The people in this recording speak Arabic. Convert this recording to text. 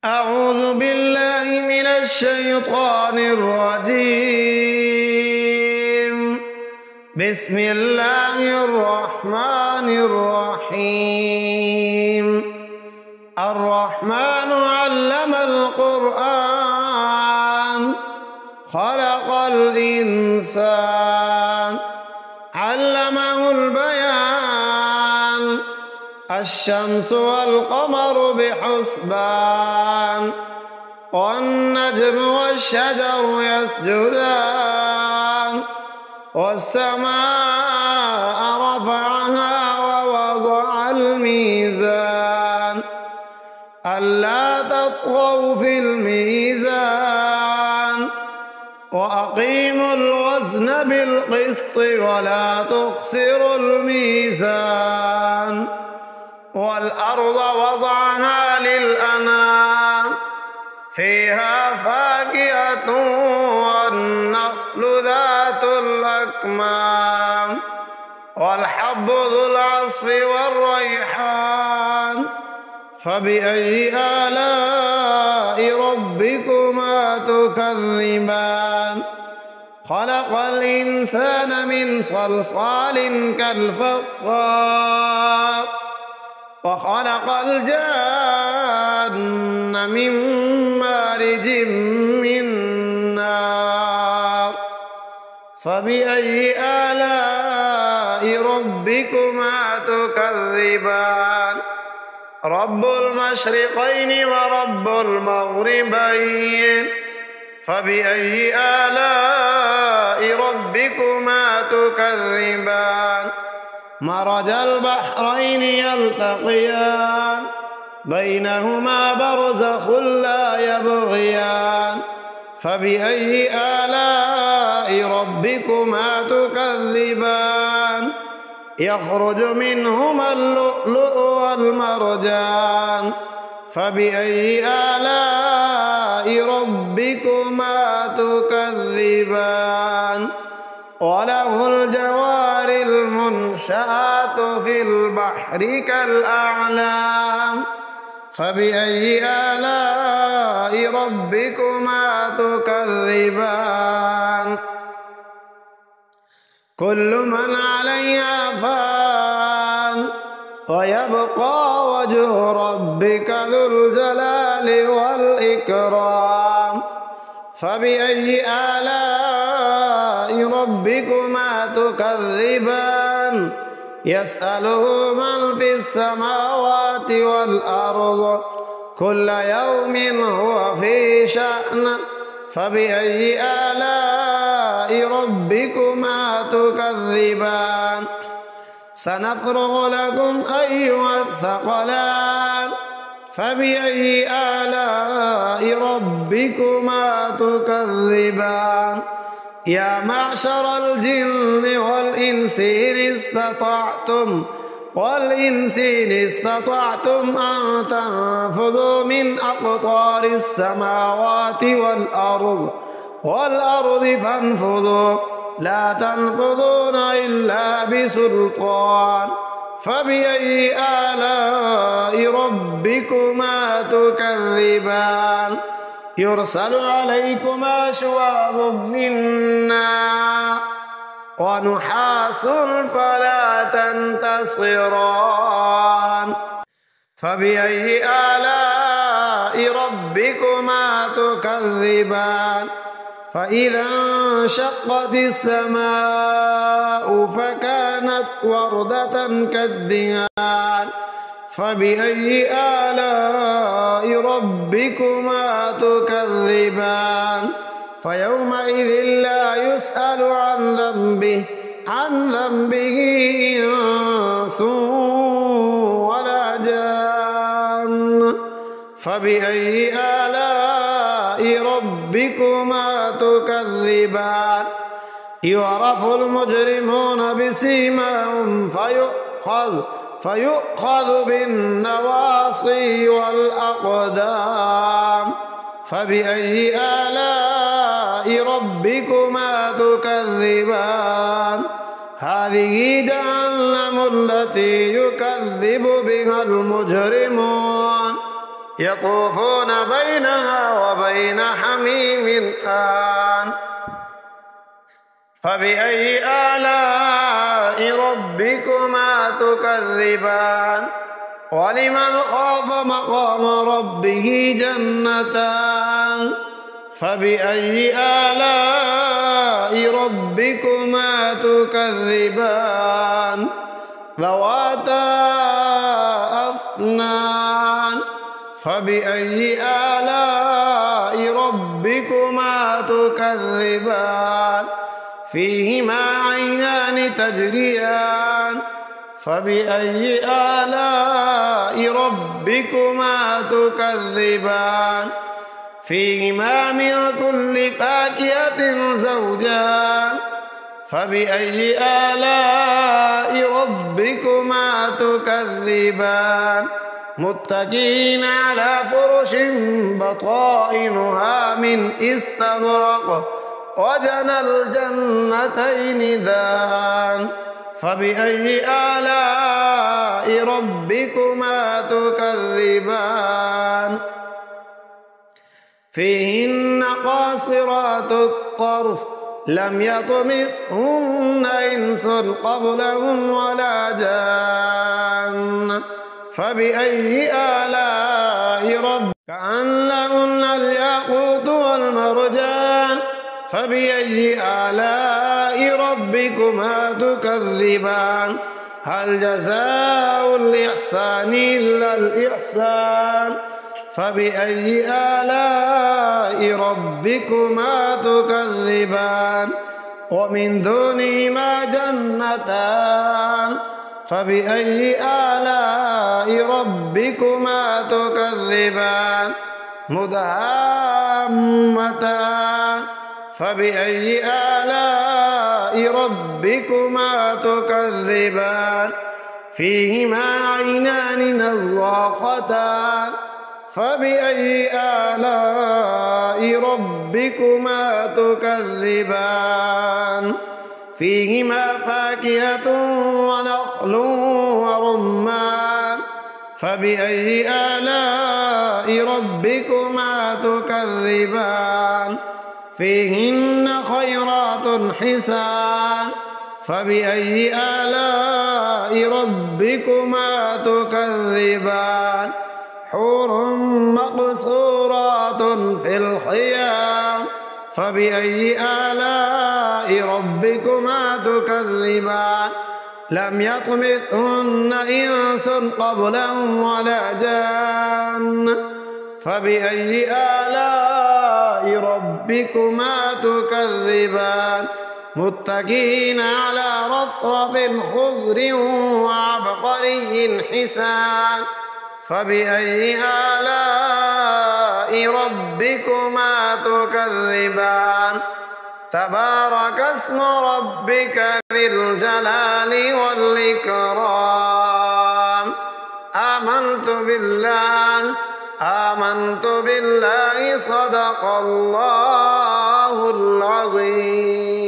أعوذ بالله من الشيطان الرجيم. بسم الله الرحمن الرحيم. الرحمن علم القرآن خلق الإنسان علمه البيان الشمس والقمر بحسبان والنجم والشجر يسجدان والسماء رفعها ووضع الميزان ألا تطغوا في الميزان وأقيموا الوزن بالقسط ولا تخسروا الميزان والأرض وضعها للأنام فيها فاكهة والنخل ذات الأكمام والحب ذو العصف والريحان فبأي آلاء ربكما تكذبان خلق الإنسان من صلصال كالفخار وخلق الجان من مارج من نار فبأي آلاء ربكما تكذبان رب المشرقين ورب المغربين فبأي آلاء ربكما تكذبان مرج البحرين يلتقيان بينهما برزخ لا يبغيان فبأي آلاء ربكما تكذبان يخرج منهما اللؤلؤ والمرجان فبأي آلاء ربكما تكذبان وله الجوار المنشآت في البحر كالأعلام فبأي آلاء ربكما تكذبان كل من عليها فان ويبقى وجه ربك ذو الجلال والإكرام فبأي آلاء ربكما تكذبان يسأله من في السماوات والأرض كل يوم هو في شأن فبأي آلاء ربكما تكذبان سنفرغ لكم أيها الثقلان فبأي آلاء ربكما تكذبان يا معشر الجن والإنس إن استطعتم أن تنفذوا من أقطار السماوات والأرض فانفذوا لا تنفذون إلا بسلطان فبأي آلاء ربكما تكذبان يرسل عليكما شواظ من نار ونحاس فلا تنتصران فبأي آلاء ربكما تكذبان فإذا انشقت السماء فكانت وردة كالدهان فبأي آلاء ربكما تكذبان فيومئذ لا يسأل عن ذنبه إنس ولا جان فبأي آلاء ربكما تكذبان يعرف المجرمون بسيماهم فيؤخذ بالنواصي والأقدام فبأي آلاء ربكما تكذبان هذه جهنم التي يكذب بها المجرمون يطوفون بينها وبين حميم آن فبأي آلاء ربكما تكذبان ولمن خاف مقام ربه جنتان فبأي آلاء ربكما تكذبان ذواتا أفنان فبأي آلاء ربكما تكذبان فيهما عينان تجريان فبأي آلاء ربكما تكذبان فيهما من كل فاكهة زوجان فبأي آلاء ربكما تكذبان متكئين على فرش بطائنها من استبرق وجنى الجنتين دان فبأي آلاء ربكما تكذبان فيهن قاصرات الطرف لم يطمثهن إنس قبلهم ولا جان فبأي آلاء ربك كأنهن الياقوت والمرجان فبأي آلاء ربكما تكذبان هل جزاء الإحسان إلا الإحسان فبأي آلاء ربكما تكذبان ومن دونهما جنتان فبأي آلاء ربكما تكذبان مدهامتان فبأي آلاء ربكما تكذبان فيهما عينان نضاختان فبأي آلاء ربكما تكذبان فيهما فاكهة ونخل ورمان فبأي آلاء ربكما تكذبان فيهن خيرات حسان فبأي آلاء ربكما تكذبان حور مقصورات في الخيام فبأي آلاء ربكما تكذبان لم يطمثهن إنس قبلهم ولا جان فبأي آلاء ربكما تكذبان متكئين على رفرف خضر وعبقري حسان فبأي آلاء ربكما تكذبان تبارك اسم ربك ذي الجلال والإكرام آمنت بالله صدق الله العظيم.